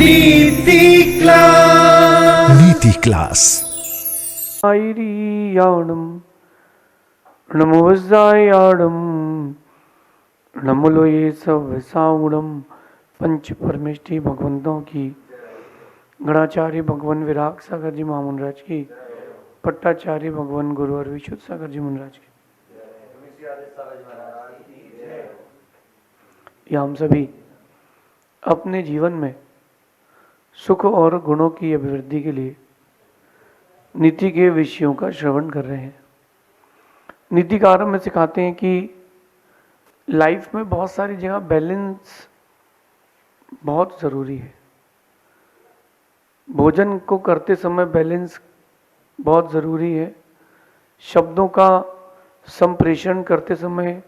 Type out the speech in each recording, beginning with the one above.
नीति क्लास। नीति क्लास। नमोजायाणम नमोलो ये सब साउणम पंच परमेष्टि भगवंतों की, गणाचार्य भगवान विराग सागर जी महामुनराज की, पट्टाचार्य भगवान गुरु और विशुद्ध सागर जी महाराज की। ये हम सभी अपने जीवन में सुख और गुणों की अभिवृद्धि के लिए नीति के विषयों का श्रवण कर रहे हैं। नीतिकार में सिखाते हैं कि लाइफ में बहुत सारी जगह बैलेंस बहुत ज़रूरी है। भोजन को करते समय बैलेंस बहुत ज़रूरी है। शब्दों का संप्रेषण करते समय,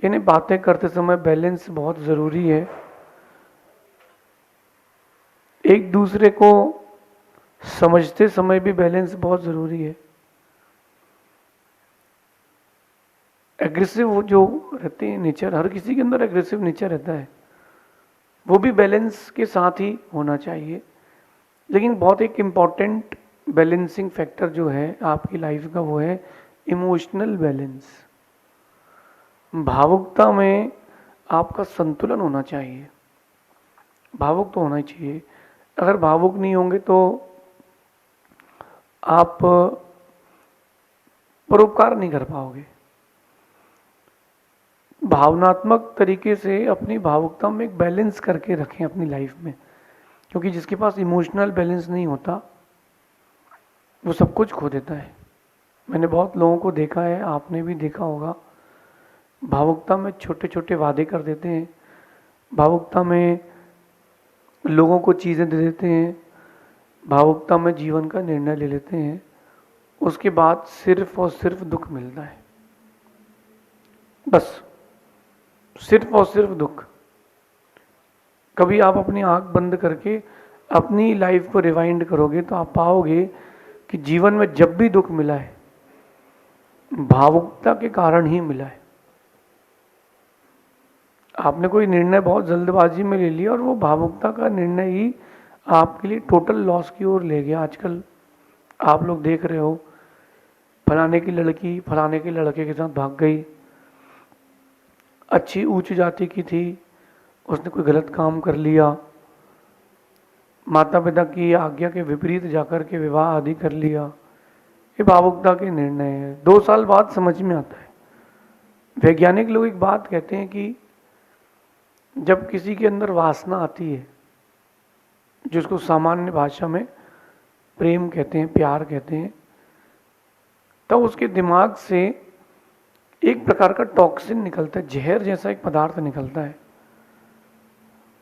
यानी बातें करते समय बैलेंस बहुत ज़रूरी है। एक दूसरे को समझते समय भी बैलेंस बहुत ज़रूरी है। एग्रेसिव जो रहते हैं नेचर, हर किसी के अंदर एग्रेसिव नेचर रहता है, वो भी बैलेंस के साथ ही होना चाहिए। लेकिन बहुत एक इम्पॉर्टेंट बैलेंसिंग फैक्टर जो है आपकी लाइफ का, वो है इमोशनल बैलेंस। भावुकता में आपका संतुलन होना चाहिए। भावुक तो होना ही चाहिए। अगर भावुक नहीं होंगे तो आप परोपकार नहीं कर पाओगे। भावनात्मक तरीके से अपनी भावुकता में एक बैलेंस करके रखें अपनी लाइफ में, क्योंकि जिसके पास इमोशनल बैलेंस नहीं होता वो सब कुछ खो देता है। मैंने बहुत लोगों को देखा है, आपने भी देखा होगा, भावुकता में छोटे छोटे वादे कर देते हैं, भावुकता में लोगों को चीज़ें दे देते हैं, भावुकता में जीवन का निर्णय ले लेते हैं, उसके बाद सिर्फ और सिर्फ दुख मिलता है। बस सिर्फ और सिर्फ दुख। कभी आप अपनी आंख बंद करके अपनी लाइफ को रिवाइंड करोगे तो आप पाओगे कि जीवन में जब भी दुख मिला है भावुकता के कारण ही मिला है। आपने कोई निर्णय बहुत जल्दबाजी में ले लिया और वो भावुकता का निर्णय ही आपके लिए टोटल लॉस की ओर ले गया। आजकल आप लोग देख रहे हो, फलाने की लड़की फलाने के लड़के के साथ भाग गई, अच्छी उच्च जाति की थी, उसने कोई गलत काम कर लिया, माता पिता की आज्ञा के विपरीत जाकर के विवाह आदि कर लिया। ये भावुकता के निर्णय है। 2 साल बाद समझ में आता है। वैज्ञानिक लोग एक बात कहते हैं कि जब किसी के अंदर वासना आती है, जिसको सामान्य भाषा में प्रेम कहते हैं, प्यार कहते हैं, तब उसके दिमाग से एक प्रकार का टॉक्सिन निकलता है, जहर जैसा एक पदार्थ निकलता है।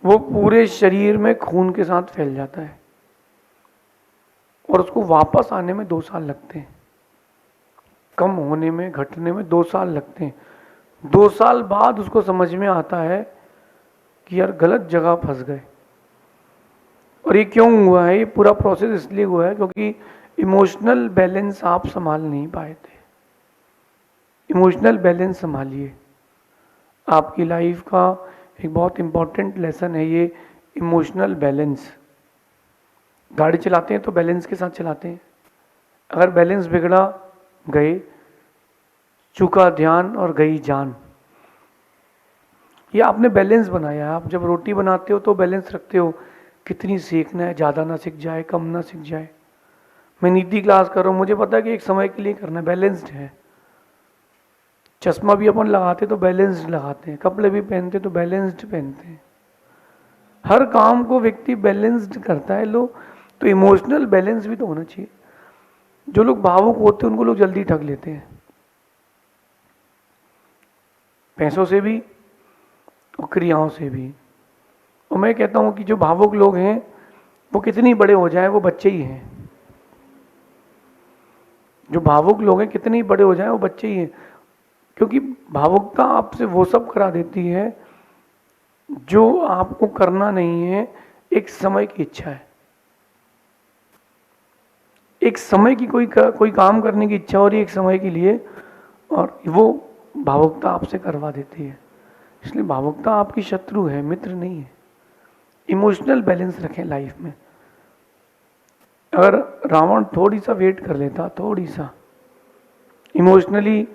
वो पूरे शरीर में खून के साथ फैल जाता है और उसको वापस आने में 2 साल लगते हैं। कम होने में, घटने में 2 साल लगते हैं। 2 साल बाद उसको समझ में आता है कि यार गलत जगह फंस गए। और ये क्यों हुआ है? ये पूरा प्रोसेस इसलिए हुआ है क्योंकि इमोशनल बैलेंस आप संभाल नहीं पाए थे। इमोशनल बैलेंस संभालिए। आपकी लाइफ का एक बहुत इम्पॉर्टेंट लेसन है ये इमोशनल बैलेंस। गाड़ी चलाते हैं तो बैलेंस के साथ चलाते हैं। अगर बैलेंस बिगड़ा, गए, चूका ध्यान और गई जान। ये आपने बैलेंस बनाया है। आप जब रोटी बनाते हो तो बैलेंस रखते हो, कितनी सेकना है, ज़्यादा ना सिक जाए, कम ना सिक जाए। मैं नीति क्लास कर रहा हूँ, मुझे पता है कि एक समय के लिए करना है, बैलेंस्ड है। चश्मा भी अपन लगाते तो बैलेंस्ड लगाते हैं, कपड़े भी पहनते तो बैलेंस्ड पहनते हैं। हर काम को व्यक्ति बैलेंस्ड करता है। लोग तो इमोशनल बैलेंस भी तो होना चाहिए। जो लोग भावुक होते हैं उनको लोग जल्दी ठग लेते हैं, पैसों से भी और क्रियाओं से भी। और मैं कहता हूँ कि जो भावुक लोग हैं वो कितनी बड़े हो जाए वो बच्चे ही हैं। जो भावुक लोग हैं कितने ही बड़े हो जाए वो बच्चे ही हैं, क्योंकि भावुकता आपसे वो सब करा देती है जो आपको करना नहीं है। एक समय की इच्छा है, एक समय की कोई काम करने की इच्छा हो रही है एक समय के लिए, और वो भावुकता आपसे करवा देती है। इसलिए भावुकता आपकी शत्रु है, मित्र नहीं है। इमोशनल बैलेंस रखें लाइफ में। अगर रावण थोड़ी सा वेट कर लेता, थोड़ी सा इमोशनली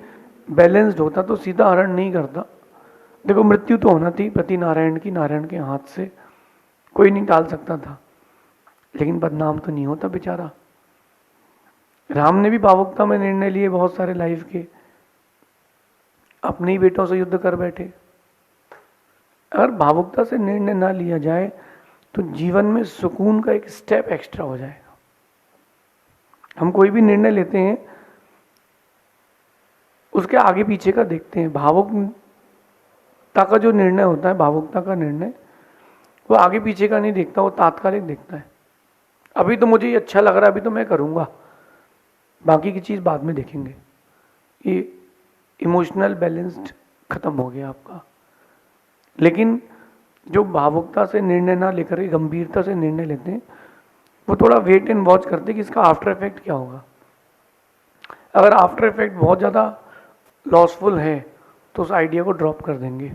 बैलेंस्ड होता तो सीधा हरण नहीं करता। देखो मृत्यु तो होना थी पति नारायण की, नारायण के हाथ से कोई नहीं टाल सकता था, लेकिन बदनाम तो नहीं होता बेचारा। राम ने भी भावुकता में निर्णय लिए बहुत सारे लाइफ के, अपने ही बेटों से युद्ध कर बैठे। अगर भावुकता से निर्णय ना लिया जाए तो जीवन में सुकून का एक स्टेप एक्स्ट्रा हो जाएगा। हम कोई भी निर्णय लेते हैं उसके आगे पीछे का देखते हैं। भावुकता का जो निर्णय होता है, भावुकता का निर्णय, वो आगे पीछे का नहीं देखता, वो तात्कालिक देखता है। अभी तो मुझे ये अच्छा लग रहा है, अभी तो मैं करूँगा, बाकी की चीज़ बाद में देखेंगे। ये इमोशनल बैलेंस्ड खत्म हो गया आपका। लेकिन जो भावुकता से निर्णय ना लेकर के गंभीरता से निर्णय लेते हैं, वो थोड़ा वेट एंड वॉच करते हैं कि इसका आफ्टर इफेक्ट क्या होगा। अगर आफ्टर इफेक्ट बहुत ज़्यादा लॉसफुल है तो उस आइडिया को ड्रॉप कर देंगे।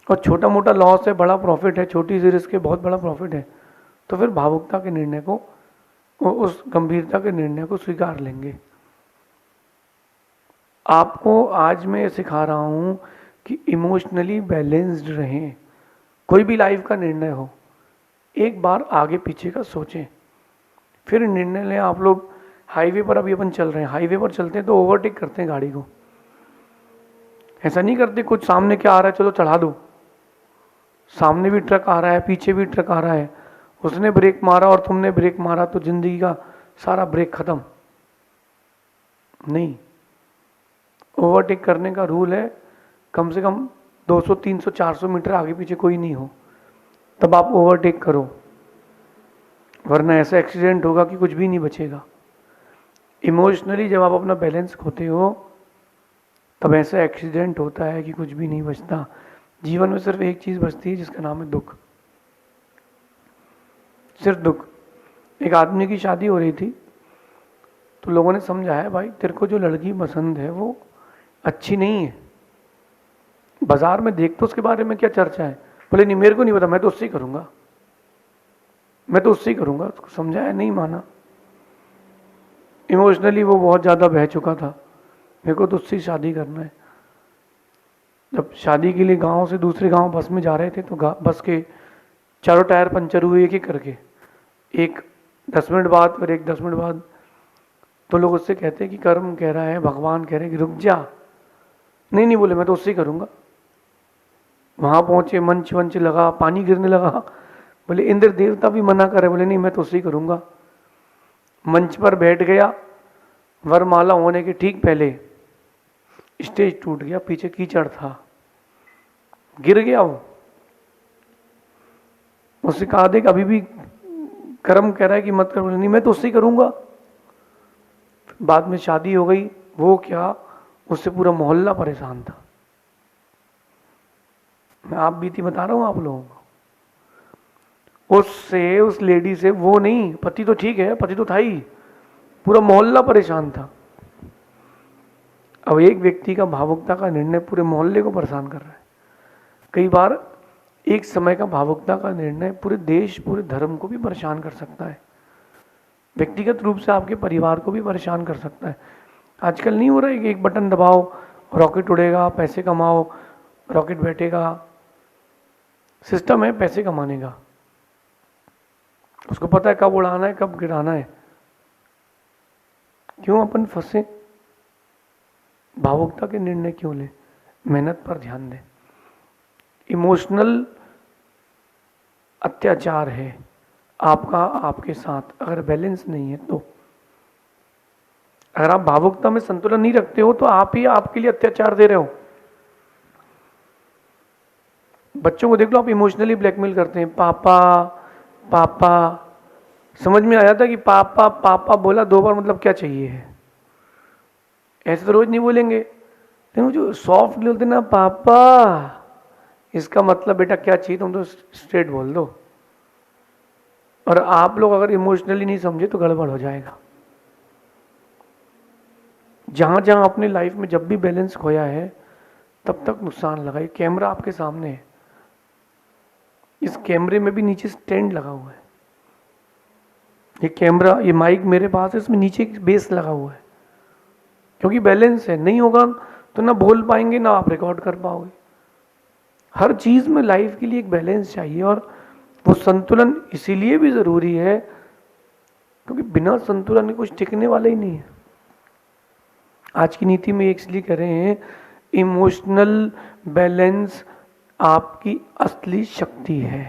और छोटा मोटा लॉस है, बड़ा प्रॉफिट है, छोटी सी रिस्क है, बहुत बड़ा प्रॉफिट है, तो फिर भावुकता के निर्णय को, उस गंभीरता के निर्णय को स्वीकार लेंगे। आपको आज मैं सिखा रहा हूँ कि इमोशनली बैलेंस्ड रहें। कोई भी लाइफ का निर्णय हो, एक बार आगे पीछे का सोचें, फिर निर्णय लें। आप लोग हाईवे पर अभी अपन चल रहे हैं, हाईवे पर चलते हैं तो ओवरटेक करते हैं गाड़ी को, ऐसा नहीं करते कुछ सामने क्या आ रहा है चलो चढ़ा दो। सामने भी ट्रक आ रहा है, पीछे भी ट्रक आ रहा है, उसने ब्रेक मारा और तुमने ब्रेक मारा तो जिंदगी का सारा ब्रेक खत्म नहीं। ओवरटेक करने का रूल है कम से कम 200, 300, 400 मीटर आगे पीछे कोई नहीं हो तब आप ओवरटेक करो, वरना ऐसा एक्सीडेंट होगा कि कुछ भी नहीं बचेगा। इमोशनली जब आप अपना बैलेंस खोते हो तब ऐसा एक्सीडेंट होता है कि कुछ भी नहीं बचता। जीवन में सिर्फ एक चीज़ बचती है जिसका नाम है दुख, सिर्फ दुख। एक आदमी की शादी हो रही थी तो लोगों ने समझाया भाई तेरे को जो लड़की पसंद है वो अच्छी नहीं है, बाजार में देख तो उसके बारे में क्या चर्चा है। बोले नहीं मेरे को नहीं पता, मैं तो उससे ही करूँगा, मैं तो उससे ही करूँगा। उसको समझाया, नहीं माना। इमोशनली वो बहुत ज़्यादा बह चुका था, मेरे को तो उससे ही शादी करना है। जब शादी के लिए गांव से दूसरे गांव बस में जा रहे थे तो बस के चारों टायर पंचर हुए एक एक करके, एक 10 मिनट बाद फिर एक 10 मिनट बाद। तो लोग उससे कहते हैं कि कर्म कह रहा है, भगवान कह रहे हैं कि रुक जा। नहीं नहीं बोले मैं तो उससे ही करूँगा। वहाँ पहुँचे, मंच वंच लगा, पानी गिरने लगा। बोले इंद्र देवता भी मना करे, बोले नहीं मैं तो उससे ही करूँगा। मंच पर बैठ गया, वरमाला होने के ठीक पहले स्टेज टूट गया, पीछे कीचड़ था, गिर गया वो। उससे कहा देख अभी भी कर्म कह रहा है कि मत कर, बोले नहीं मैं तो उससे ही करूँगा। बाद में शादी हो गई, वो क्या उससे पूरा मोहल्ला परेशान था। मैं आप बीती बता रहा हूँ आप लोगों को। उससे, उस लेडी से, वो नहीं, पति तो ठीक है, पति तो था ही, पूरा मोहल्ला परेशान था। अब एक व्यक्ति का भावुकता का निर्णय पूरे मोहल्ले को परेशान कर रहा है। कई बार एक समय का भावुकता का निर्णय पूरे देश, पूरे धर्म को भी परेशान कर सकता है। व्यक्तिगत रूप से आपके परिवार को भी परेशान कर सकता है। आजकल नहीं हो रहा है कि एक बटन दबाओ रॉकेट उड़ेगा, पैसे कमाओ, रॉकेट बैठेगा। सिस्टम है पैसे कमाने का, उसको पता है कब उड़ाना है, कब गिराना है। क्यों अपन फंसे? भावुकता के निर्णय क्यों ले? मेहनत पर ध्यान दें। इमोशनल अत्याचार है आपका आपके साथ, अगर बैलेंस नहीं है तो। अगर आप भावुकता में संतुलन नहीं रखते हो तो आप ही आपके लिए अत्याचार दे रहे हो। बच्चों को देख लो, आप इमोशनली ब्लैकमेल करते हैं, पापा पापा। समझ में आया था कि पापा पापा बोला 2 बार मतलब क्या चाहिए है। ऐसे तो रोज नहीं बोलेंगे, लेकिन जो सॉफ्ट बोलते ना पापा, इसका मतलब बेटा क्या चाहिए तुम तो स्ट्रेट बोल दो। और आप लोग अगर इमोशनली नहीं समझे तो गड़बड़ हो जाएगा। जहां जहां अपने लाइफ में जब भी बैलेंस खोया है तब तक नुकसान लगा। ये कैमरा आपके सामने है, इस कैमरे में भी नीचे स्टैंड लगा हुआ है। ये कैमरा, ये माइक मेरे पास है, इसमें नीचे एक बेस लगा हुआ है, क्योंकि बैलेंस है। नहीं होगा तो ना बोल पाएंगे ना आप रिकॉर्ड कर पाओगे। हर चीज में लाइफ के लिए एक बैलेंस चाहिए, और वो संतुलन इसीलिए भी जरूरी है क्योंकि बिना संतुलन के कुछ टिकने वाला ही नहीं है। आज की नीति में इसलिए कह रहे हैं इमोशनल बैलेंस आपकी असली शक्ति है।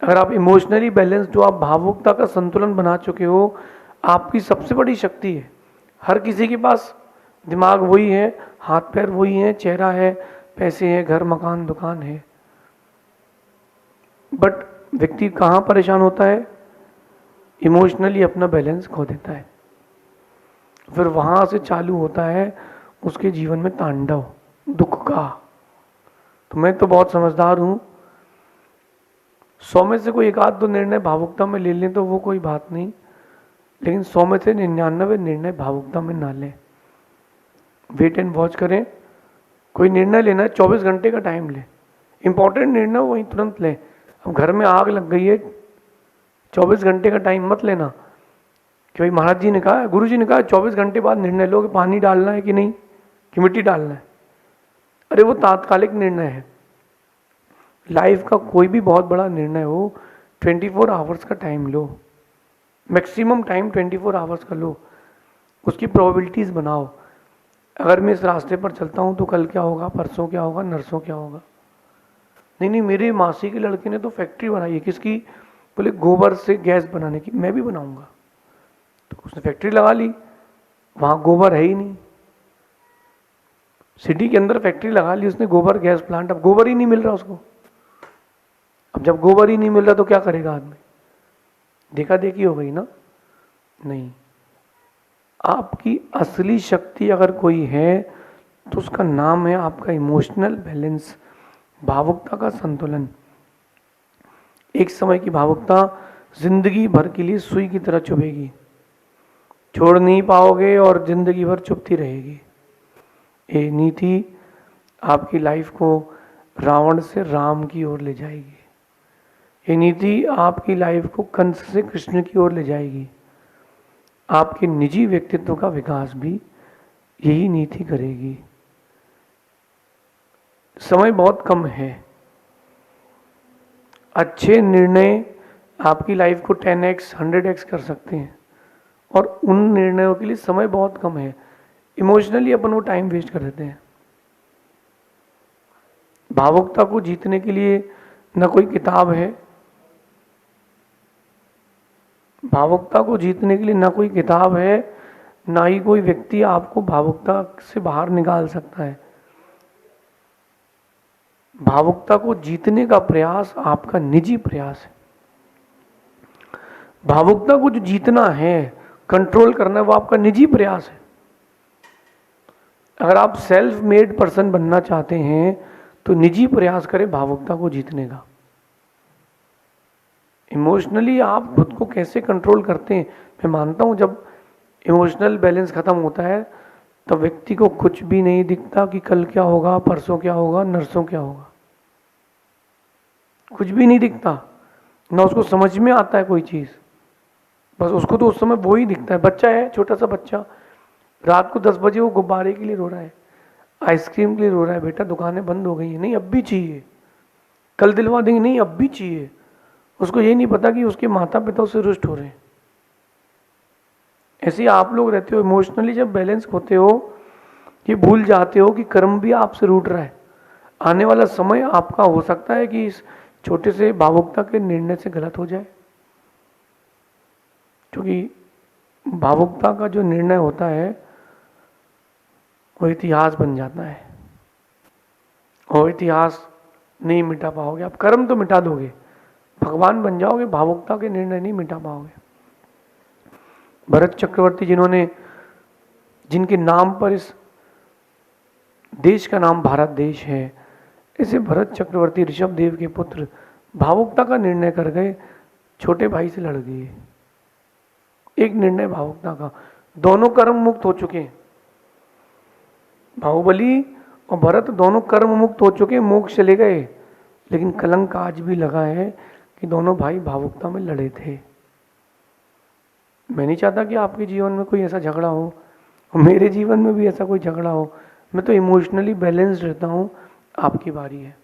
अगर आप इमोशनली बैलेंस, जो आप भावुकता का संतुलन बना चुके हो, आपकी सबसे बड़ी शक्ति है। हर किसी के पास दिमाग वही है, हाथ पैर वही है, चेहरा है, पैसे हैं, घर मकान दुकान है, बट व्यक्ति कहाँ परेशान होता है? इमोशनली अपना बैलेंस खो देता है। फिर वहां से चालू होता है उसके जीवन में तांडव दुख का। तो मैं तो बहुत समझदार हूं, 100 में से कोई एक आध दो निर्णय भावुकता में ले लें तो वो कोई बात नहीं, लेकिन 100 में से 99 निर्णय भावुकता में ना लें। वेट एंड वॉच करें। कोई निर्णय लेना है 24 घंटे का टाइम लें। इंपॉर्टेंट निर्णय वहीं तुरंत लें। अब घर में आग लग गई है, 24 घंटे का टाइम मत लेना कि भाई महाराज जी ने कहा, गुरु जी ने कहा 24 घंटे बाद निर्णय लो कि पानी डालना है कि नहीं, कि मिट्टी डालना है। अरे वो तात्कालिक निर्णय है। लाइफ का कोई भी बहुत बड़ा निर्णय हो, 24 आवर्स का टाइम लो, मैक्सिमम टाइम 24 आवर्स का लो, उसकी प्रोबेबिलिटीज बनाओ। अगर मैं इस रास्ते पर चलता हूँ तो कल क्या होगा, परसों क्या होगा, नरसों क्या होगा। नहीं, मेरे मासी के लड़के ने तो फैक्ट्री बनाई है, किसकी? बोले गोबर से गैस बनाने की, मैं भी बनाऊंगा। तो उसने फैक्ट्री लगा ली, वहां गोबर है ही नहीं। सिटी के अंदर फैक्ट्री लगा ली उसने, गोबर गैस प्लांट, अब गोबर ही नहीं मिल रहा उसको। अब जब गोबर ही नहीं मिल रहा तो क्या करेगा आदमी? देखा देखी हो गई ना? नहीं। आपकी असली शक्ति अगर कोई है तो उसका नाम है आपका इमोशनल बैलेंस, भावुकता का संतुलन। एक समय की भावुकता जिंदगी भर के लिए सुई की तरह चुभेगी, छोड़ नहीं पाओगे और जिंदगी भर चुभती रहेगी। ये नीति आपकी लाइफ को रावण से राम की ओर ले जाएगी। ये नीति आपकी लाइफ को कंस से कृष्ण की ओर ले जाएगी। आपके निजी व्यक्तित्व का विकास भी यही नीति करेगी। समय बहुत कम है। अच्छे निर्णय आपकी लाइफ को 10x 100x कर सकते हैं, और उन निर्णयों के लिए समय बहुत कम है। इमोशनली अपन वो टाइम वेस्ट कर देते हैं। भावुकता को जीतने के लिए न कोई किताब है, भावुकता को जीतने के लिए ना कोई किताब है, ना ही कोई व्यक्ति आपको भावुकता से बाहर निकाल सकता है। भावुकता को जीतने का प्रयास आपका निजी प्रयास है। भावुकता को जो जीतना है, कंट्रोल करना है, वो आपका निजी प्रयास है। अगर आप सेल्फ मेड पर्सन बनना चाहते हैं तो निजी प्रयास करें भावुकता को जीतने का। इमोशनली आप खुद को कैसे कंट्रोल करते हैं, मैं मानता हूं जब इमोशनल बैलेंस खत्म होता है तब व्यक्ति को कुछ भी नहीं दिखता कि कल क्या होगा, परसों क्या होगा, नरसों क्या होगा। कुछ भी नहीं दिखता, ना उसको समझ में आता है कोई चीज। बस उसको तो उस समय वो ही दिखता है। बच्चा है, छोटा सा बच्चा, रात को 10 बजे वो गुब्बारे के लिए रो रहा है, आइसक्रीम के लिए रो रहा है। बेटा दुकानें बंद हो गई है, नहीं अब भी चाहिए, कल दिलवा देंगे, नहीं अब भी चाहिए। उसको ये नहीं पता कि उसके माता पिता उससे रुष्ट हो रहे हैं। ऐसे ही आप लोग रहते हो, इमोशनली जब बैलेंस होते हो, ये भूल जाते हो कि कर्म भी आपसे रूठ रहा है। आने वाला समय आपका हो सकता है कि इस छोटे से भावुकता के निर्णय से गलत हो जाए, क्योंकि भावुकता का जो निर्णय होता है वो इतिहास बन जाता है, और इतिहास नहीं मिटा पाओगे आप। कर्म तो मिटा दोगे, भगवान बन जाओगे, भावुकता के निर्णय नहीं मिटा पाओगे। भरत चक्रवर्ती, जिनके नाम पर इस देश का नाम भारत देश है, ऐसे भरत चक्रवर्ती ऋषभ देव के पुत्र भावुकता का निर्णय कर गए, छोटे भाई से लड़ गए। एक निर्णय भावुकता का, दोनों कर्म मुक्त हो चुके हैं। बाहुबली और भरत दोनों कर्म मुक्त हो चुके, मोक्ष चले गए, लेकिन कलंक आज भी लगा है कि दोनों भाई भावुकता में लड़े थे। मैं नहीं चाहता कि आपके जीवन में कोई ऐसा झगड़ा हो और मेरे जीवन में भी ऐसा कोई झगड़ा हो। मैं तो इमोशनली बैलेंस्ड रहता हूँ। आपकी बारी है,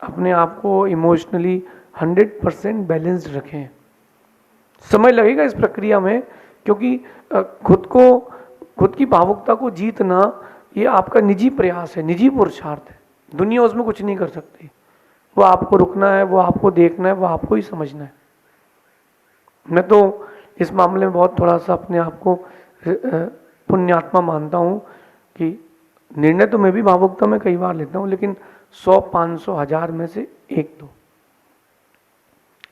अपने आप को इमोशनली 100% बैलेंस्ड रखें। समय लगेगा इस प्रक्रिया में, क्योंकि खुद की भावुकता को जीतना ये आपका निजी प्रयास है, निजी पुरुषार्थ है। दुनिया उसमें कुछ नहीं कर सकती। वो आपको रुकना है, वो आपको देखना है, वो आपको ही समझना है। मैं तो इस मामले में बहुत थोड़ा सा अपने आप को पुण्यात्मा मानता हूँ कि निर्णय तो मैं भी भावुकता में कई बार लेता हूँ, लेकिन 100, 500, 1000 में से 1-2।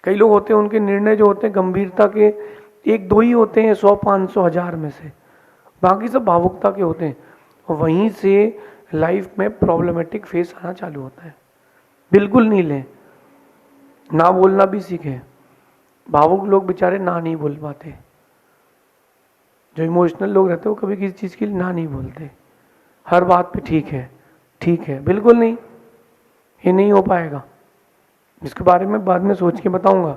कई लोग होते हैं उनके निर्णय जो होते हैं गंभीरता के 1-2 ही होते हैं 100, 500, 1000 में से, बाकी सब भावुकता के होते हैं। और वहीं से लाइफ में प्रॉब्लमेटिक फेस आना चालू होता है। बिल्कुल नहीं लें, ना बोलना भी सीखें। भावुक लोग बेचारे ना नहीं बोल पाते। जो इमोशनल लोग रहते हैं वो कभी किसी चीज़ के लिए ना नहीं बोलते। हर बात पे ठीक है, बिल्कुल नहीं, ये नहीं हो पाएगा। इसके बारे में बाद में सोच के बताऊंगा,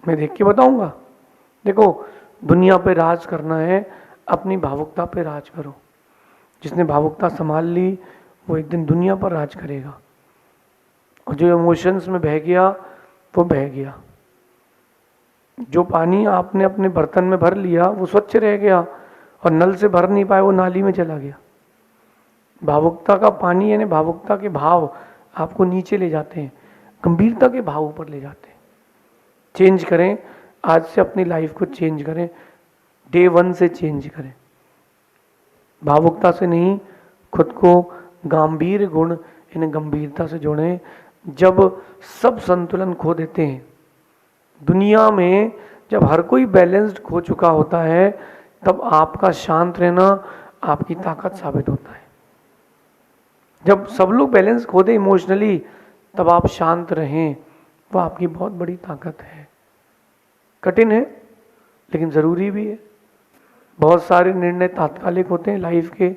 मैं देख के बताऊंगा। देखो, दुनिया पे राज करना है, अपनी भावुकता पे राज करो। जिसने भावुकता संभाल ली वो एक दिन दुनिया पर राज करेगा। और जो इमोशंस में बह गया वो बह गया। जो पानी आपने अपने बर्तन में भर लिया वो स्वच्छ रह गया, और नल से भर नहीं पाए वो नाली में चला गया। भावुकता का पानी यानी भावुकता के भाव आपको नीचे ले जाते हैं, गंभीरता के भाव ऊपर ले जाते हैं। चेंज करें, आज से अपनी लाइफ को चेंज करें, डे 1 से चेंज करें। भावुकता से नहीं, खुद को गंभीर गुण यानी गंभीरता से जोड़ें। जब सब संतुलन खो देते हैं दुनिया में, जब हर कोई बैलेंस्ड खो चुका होता है, तब आपका शांत रहना आपकी ताकत साबित होता है। जब सब लोग बैलेंस खो दे इमोशनली, तब आप शांत रहें, वो आपकी बहुत बड़ी ताकत है। कठिन है लेकिन ज़रूरी भी है। बहुत सारे निर्णय तात्कालिक होते हैं लाइफ के,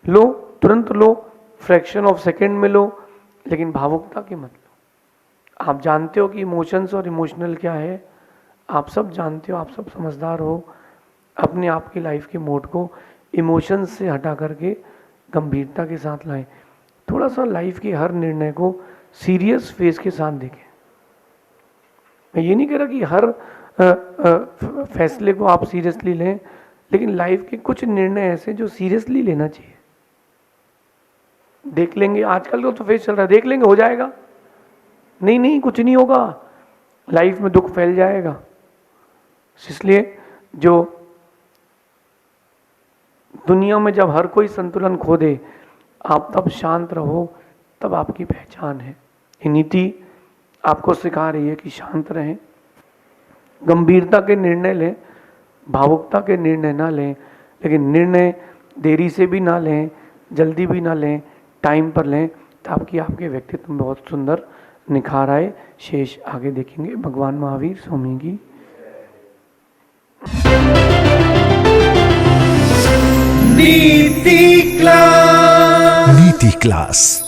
लो, तुरंत लो, फ्रैक्शन ऑफ सेकंड में लो, लेकिन भावुकता के मत लो। आप जानते हो कि इमोशंस और इमोशनल क्या है, आप सब जानते हो, आप सब समझदार हो। अपने आप की लाइफ के मोड को इमोशंस से हटा करके गंभीरता के साथ लाएं। थोड़ा सा लाइफ के हर निर्णय को सीरियस फेस के साथ देखें। मैं ये नहीं कह रहा कि हर फैसले को आप सीरियसली लें, लेकिन लाइफ के कुछ निर्णय ऐसे जो सीरियसली लेना चाहिए। देख लेंगे, आजकल तो फेस चल रहा है, देख लेंगे हो जाएगा। नहीं, कुछ नहीं होगा, लाइफ में दुख फैल जाएगा। इसलिए जो दुनिया में जब हर कोई संतुलन खो दे, आप तब शांत रहो, तब आपकी पहचान है। ये नीति आपको सिखा रही है कि शांत रहें, गंभीरता के निर्णय लें, भावुकता के निर्णय ना लें, लेकिन निर्णय देरी से भी ना लें, जल्दी भी ना लें, टाइम पर लें, ताकि आपके व्यक्तित्व में बहुत सुंदर निखार आए। शेष आगे देखेंगे। भगवान महावीर स्वामी की नीति क्लास। नीति क्लास।